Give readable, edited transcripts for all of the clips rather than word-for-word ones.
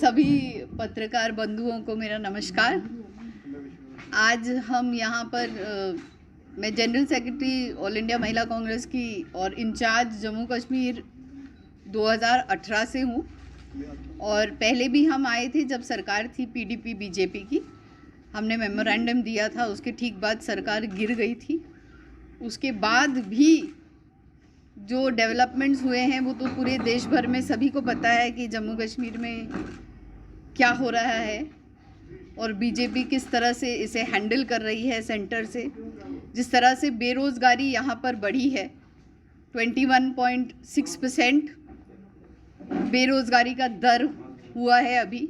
सभी पत्रकार बंधुओं को मेरा नमस्कार। आज हम यहाँ पर मैं जनरल सेक्रेटरी ऑल इंडिया महिला कांग्रेस की और इंचार्ज जम्मू कश्मीर 2018 से हूँ और पहले भी हम आए थे जब सरकार थी पीडीपी बीजेपी की। हमने मेमोरेंडम दिया था, उसके ठीक बाद सरकार गिर गई थी। उसके बाद भी जो डेवलपमेंट्स हुए हैं वो तो पूरे देश भर में सभी को पता है कि जम्मू कश्मीर में क्या हो रहा है और बीजेपी किस तरह से इसे हैंडल कर रही है सेंटर से। जिस तरह से बेरोज़गारी यहाँ पर बढ़ी है, 21.6% बेरोज़गारी का दर हुआ है अभी,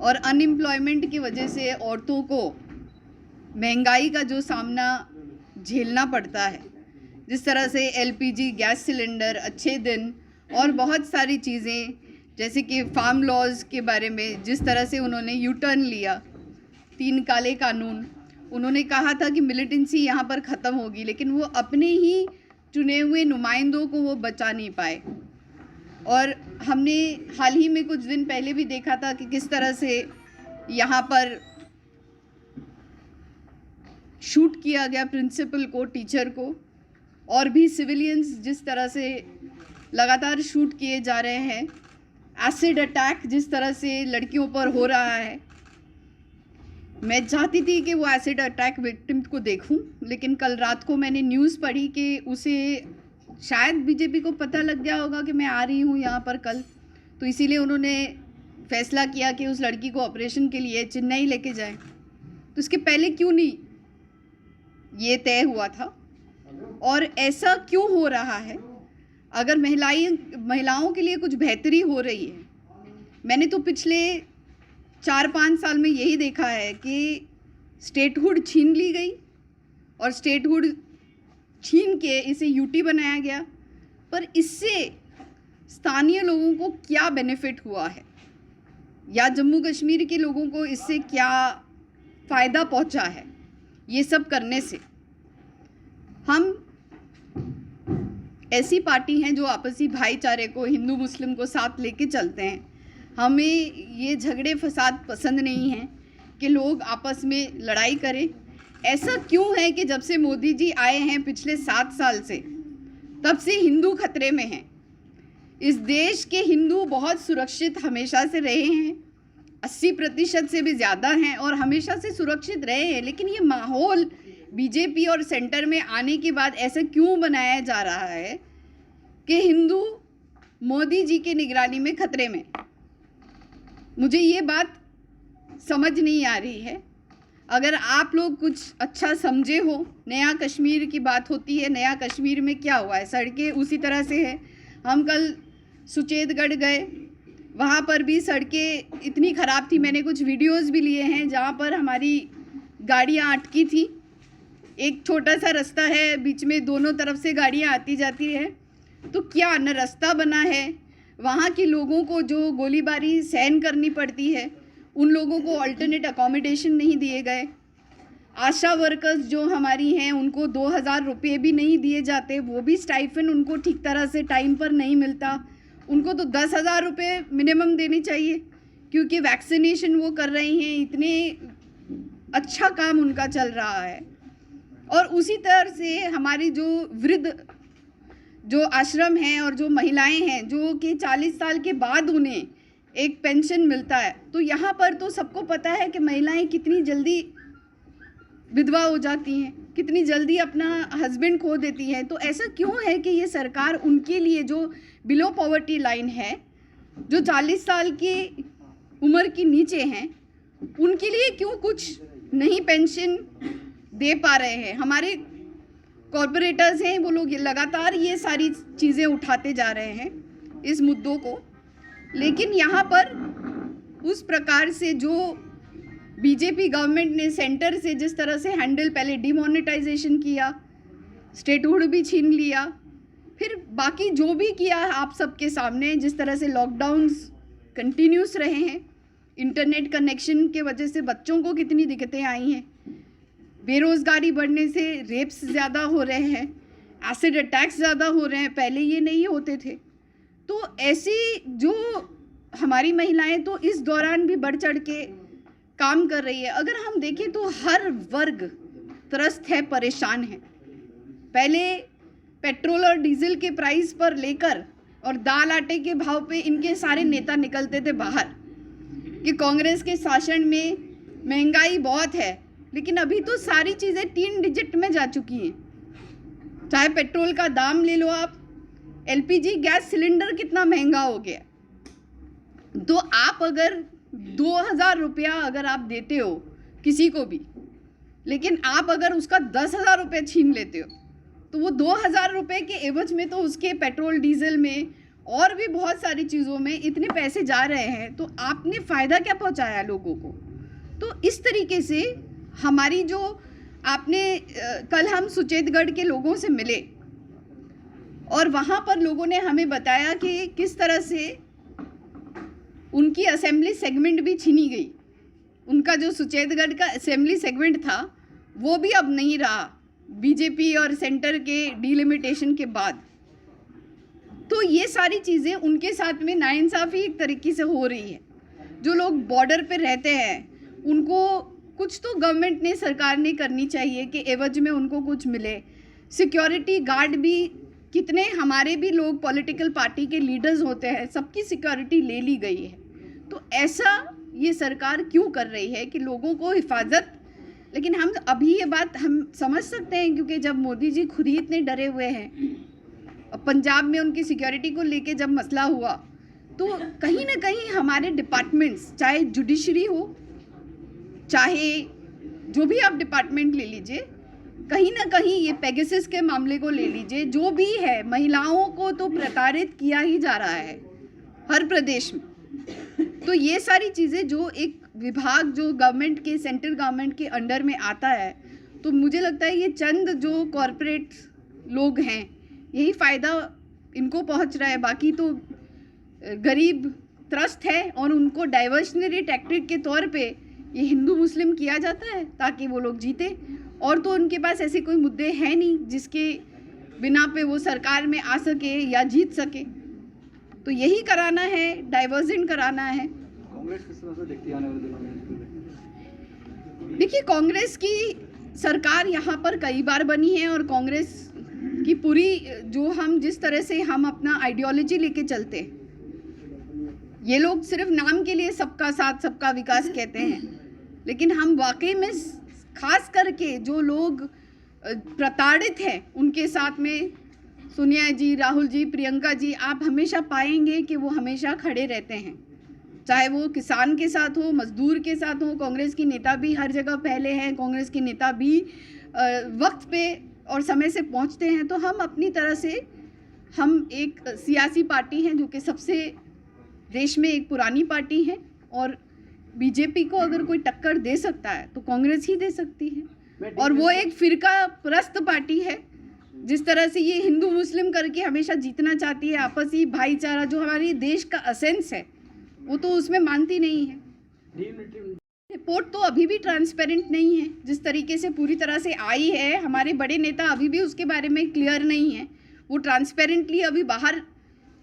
और अनएम्प्लॉयमेंट की वजह से औरतों को महंगाई का जो सामना झेलना पड़ता है, जिस तरह से एलपीजी गैस सिलेंडर, अच्छे दिन और बहुत सारी चीज़ें, जैसे कि फार्म लॉज के बारे में जिस तरह से उन्होंने यू टर्न लिया, 3 काले कानून, उन्होंने कहा था कि मिलिटेंसी यहाँ पर ख़त्म होगी, लेकिन वो अपने ही चुने हुए नुमाइंदों को वो बचा नहीं पाए। और हमने हाल ही में कुछ दिन पहले भी देखा था कि किस तरह से यहाँ पर शूट किया गया प्रिंसिपल को, टीचर को, और भी सिविलियंस जिस तरह से लगातार शूट किए जा रहे हैं। एसिड अटैक जिस तरह से लड़कियों पर हो रहा है, मैं चाहती थी कि वो एसिड अटैक विक्टिम को देखूं, लेकिन कल रात को मैंने न्यूज़ पढ़ी कि उसे शायद बीजेपी को पता लग गया होगा कि मैं आ रही हूं यहाँ पर कल, तो इसीलिए उन्होंने फैसला किया कि उस लड़की को ऑपरेशन के लिए चेन्नई लेके जाएं। तो इसके पहले क्यों नहीं ये तय हुआ था और ऐसा क्यों हो रहा है? अगर महिलाओं के लिए कुछ बेहतरी हो रही है, मैंने तो पिछले 4-5 साल में यही देखा है कि स्टेटहुड छीन ली गई और स्टेटहुड छीन के इसे यूटी बनाया गया, पर इससे स्थानीय लोगों को क्या बेनिफिट हुआ है या जम्मू कश्मीर के लोगों को इससे क्या फ़ायदा पहुंचा है? ये सब करने से हम ऐसी पार्टी हैं जो आपसी भाईचारे को, हिंदू मुस्लिम को साथ लेके चलते हैं। हमें ये झगड़े फसाद पसंद नहीं हैं कि लोग आपस में लड़ाई करें। ऐसा क्यों है कि जब से मोदी जी आए हैं पिछले 7 साल से, तब से हिंदू खतरे में हैं। इस देश के हिंदू बहुत सुरक्षित हमेशा से रहे हैं, 80% से भी ज़्यादा हैं और हमेशा से सुरक्षित रहे हैं, लेकिन ये माहौल बीजेपी और सेंटर में आने के बाद ऐसा क्यों बनाया जा रहा है कि हिंदू मोदी जी के निगरानी में खतरे में? मुझे ये बात समझ नहीं आ रही है। अगर आप लोग कुछ अच्छा समझे हो, नया कश्मीर की बात होती है, नया कश्मीर में क्या हुआ है, सड़कें उसी तरह से है। हम कल सुचेतगढ़ गए, वहाँ पर भी सड़कें इतनी ख़राब थी, मैंने कुछ वीडियोस भी लिए हैं जहाँ पर हमारी गाड़ियाँ अटकी थी। एक छोटा सा रास्ता है, बीच में दोनों तरफ से गाड़ियाँ आती जाती हैं, तो क्या न रास्ता बना है, वहाँ के लोगों को जो गोलीबारी सहन करनी पड़ती है, उन लोगों को अल्टरनेट अकोमोडेशन नहीं दिए गए। आशा वर्कर्स जो हमारी हैं उनको 2000 रुपये भी नहीं दिए जाते, वो भी स्टाइफन उनको ठीक तरह से टाइम पर नहीं मिलता। उनको तो 10,000 रुपये मिनिमम देने चाहिए, क्योंकि वैक्सीनेशन वो कर रही हैं, इतने अच्छा काम उनका चल रहा है। और उसी तरह से हमारी जो वृद्ध जो आश्रम हैं और जो महिलाएं हैं जो कि 40 साल के बाद उन्हें एक पेंशन मिलता है, तो यहाँ पर तो सबको पता है कि महिलाएं कितनी जल्दी विधवा हो जाती हैं, कितनी जल्दी अपना हस्बैंड खो देती हैं। तो ऐसा क्यों है कि ये सरकार उनके लिए जो बिलो पॉवर्टी लाइन है, जो 40 साल की उम्र के नीचे हैं, उनके लिए क्यों कुछ नहीं पेंशन दे पा रहे हैं? हमारे कॉरपोरेटर्स हैं, वो लोग लगातार ये सारी चीज़ें उठाते जा रहे हैं इस मुद्दों को, लेकिन यहाँ पर उस प्रकार से जो बीजेपी गवर्नमेंट ने सेंटर से जिस तरह से हैंडल, पहले डिमोनेटाइजेशन किया, स्टेटहुड भी छीन लिया, फिर बाकी जो भी किया आप सबके सामने, जिस तरह से लॉकडाउन्स कंटिन्यूस रहे हैं, इंटरनेट कनेक्शन के वजह से बच्चों को कितनी दिक्कतें आई हैं, बेरोज़गारी बढ़ने से रेप्स ज़्यादा हो रहे हैं, एसिड अटैक्स ज़्यादा हो रहे हैं, पहले ये नहीं होते थे। तो ऐसी जो हमारी महिलाएं तो इस दौरान भी बढ़ चढ़ के काम कर रही है। अगर हम देखें तो हर वर्ग त्रस्त है, परेशान है। पहले पेट्रोल और डीजल के प्राइस पर लेकर और दाल आटे के भाव पे इनके सारे नेता निकलते थे बाहर कि कांग्रेस के शासन में महंगाई बहुत है, लेकिन अभी तो सारी चीज़ें 3 डिजिट में जा चुकी हैं। चाहे पेट्रोल का दाम ले लो आप, एलपीजी गैस सिलेंडर कितना महंगा हो गया। तो आप अगर 2000 रुपया अगर आप देते हो किसी को भी, लेकिन आप अगर उसका 10,000 रुपये छीन लेते हो, तो वो 2000 रुपये के एवज में तो उसके पेट्रोल डीजल में और भी बहुत सारी चीज़ों में इतने पैसे जा रहे हैं, तो आपने फ़ायदा क्या पहुंचाया लोगों को। तो इस तरीके से हमारी जो आपने कल हम सुचेतगढ़ के लोगों से मिले और वहाँ पर लोगों ने हमें बताया कि किस तरह से उनकी असेंबली सेगमेंट भी छीनी गई। उनका जो सुचेतगढ़ का असेंबली सेगमेंट था वो भी अब नहीं रहा बीजेपी और सेंटर के डिलिमिटेशन के बाद। तो ये सारी चीज़ें उनके साथ में नाइंसाफ़ी एक तरीके से हो रही है। जो लोग बॉर्डर पे रहते हैं उनको कुछ तो गवर्नमेंट ने, सरकार ने करनी चाहिए कि एवज में उनको कुछ मिले। सिक्योरिटी गार्ड भी कितने हमारे भी लोग पॉलिटिकल पार्टी के लीडर्स होते हैं, सबकी सिक्योरिटी ले ली गई है। तो ऐसा ये सरकार क्यों कर रही है कि लोगों को हिफाजत। लेकिन हम अभी ये बात हम समझ सकते हैं क्योंकि जब मोदी जी खुद ही इतने डरे हुए हैं, पंजाब में उनकी सिक्योरिटी को लेके जब मसला हुआ, तो कहीं ना कहीं हमारे डिपार्टमेंट्स, चाहे जुडिशरी हो, चाहे जो भी आप डिपार्टमेंट ले लीजिए, कहीं ना कहीं ये पेगासस के मामले को ले लीजिए, जो भी है, महिलाओं को तो प्रताड़ित किया ही जा रहा है हर प्रदेश में। तो ये सारी चीज़ें जो एक विभाग जो गवर्नमेंट के, सेंट्रल गवर्नमेंट के अंडर में आता है, तो मुझे लगता है ये चंद जो कॉरपोरेट लोग हैं यही फ़ायदा इनको पहुंच रहा है। बाकी तो गरीब त्रस्त है और उनको डाइवर्शनरी टैक्टिक के तौर पे ये हिंदू मुस्लिम किया जाता है ताकि वो लोग जीते। और तो उनके पास ऐसे कोई मुद्दे हैं नहीं जिसके बिना पे वो सरकार में आ सके या जीत सके। तो यही कराना है, डाइवर्जन कराना है। कांग्रेस किस तरह से देखती है आने वाले दिनों में? देखिए, कांग्रेस की सरकार यहाँ पर कई बार बनी है और कांग्रेस की पूरी जो हम जिस तरह से हम अपना आइडियोलॉजी लेके चलते हैं, ये लोग सिर्फ नाम के लिए सबका साथ सबका विकास कहते हैं, लेकिन हम वाकई में खास करके जो लोग प्रताड़ित हैं उनके साथ में सोनिया जी, राहुल जी, प्रियंका जी, आप हमेशा पाएंगे कि वो हमेशा खड़े रहते हैं। चाहे वो किसान के साथ हो, मजदूर के साथ हो, कांग्रेस की नेता भी हर जगह पहले हैं, कांग्रेस के नेता भी वक्त पे और समय से पहुंचते हैं। तो हम अपनी तरह से, हम एक सियासी पार्टी हैं जो कि सबसे देश में एक पुरानी पार्टी है और बीजेपी को अगर कोई टक्कर दे सकता है तो कांग्रेस ही दे सकती है। और वो एक फिरका परस्त पार्टी है, जिस तरह से ये हिंदू मुस्लिम करके हमेशा जीतना चाहती है, आपसी भाईचारा जो हमारी देश का असेंस है वो तो उसमें मानती नहीं है। रिपोर्ट तो अभी भी ट्रांसपेरेंट नहीं है, जिस तरीके से पूरी तरह से आई है, हमारे बड़े नेता अभी भी उसके बारे में क्लियर नहीं है। वो ट्रांसपेरेंटली अभी बाहर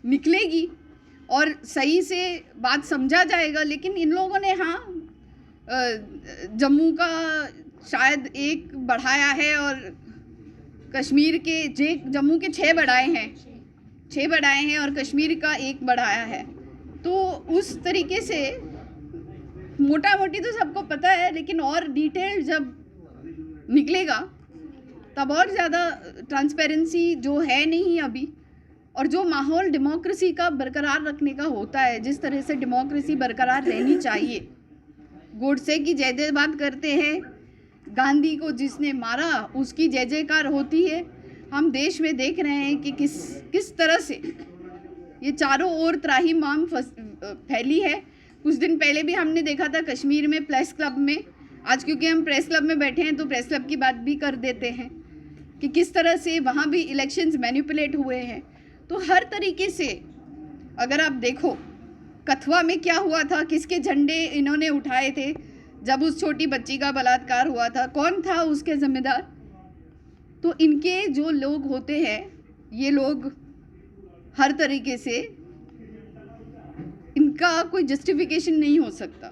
निकलेगी और सही से बात समझा जाएगा। लेकिन इन लोगों ने जम्मू का शायद 1 बढ़ाया है और कश्मीर के जम्मू के 6 बढ़ाए हैं और कश्मीर का 1 बढ़ाया है। तो उस तरीके से मोटा मोटी तो सबको पता है, लेकिन और डिटेल जब निकलेगा तब और ज़्यादा ट्रांसपेरेंसी जो है नहीं अभी, और जो माहौल डेमोक्रेसी का बरकरार रखने का होता है, जिस तरह से डेमोक्रेसी बरकरार रहनी चाहिए। गोडसे की जय जय बात करते हैं, गांधी को जिसने मारा उसकी जय जयकार होती है। हम देश में देख रहे हैं कि किस तरह से ये चारों ओर त्राहिमाम फैली है। कुछ दिन पहले भी हमने देखा था कश्मीर में प्रेस क्लब में, आज क्योंकि हम प्रेस क्लब में बैठे हैं तो प्रेस क्लब की बात भी कर देते हैं कि किस तरह से वहाँ भी इलेक्शंस मैनिपुलेट हुए हैं। तो हर तरीके से अगर आप देखो, कथुआ में क्या हुआ था, किसके झंडे इन्होंने उठाए थे जब उस छोटी बच्ची का बलात्कार हुआ था, कौन था उसके जिम्मेदार। तो इनके जो लोग होते हैं, ये लोग हर तरीके से इनका कोई जस्टिफिकेशन नहीं हो सकता।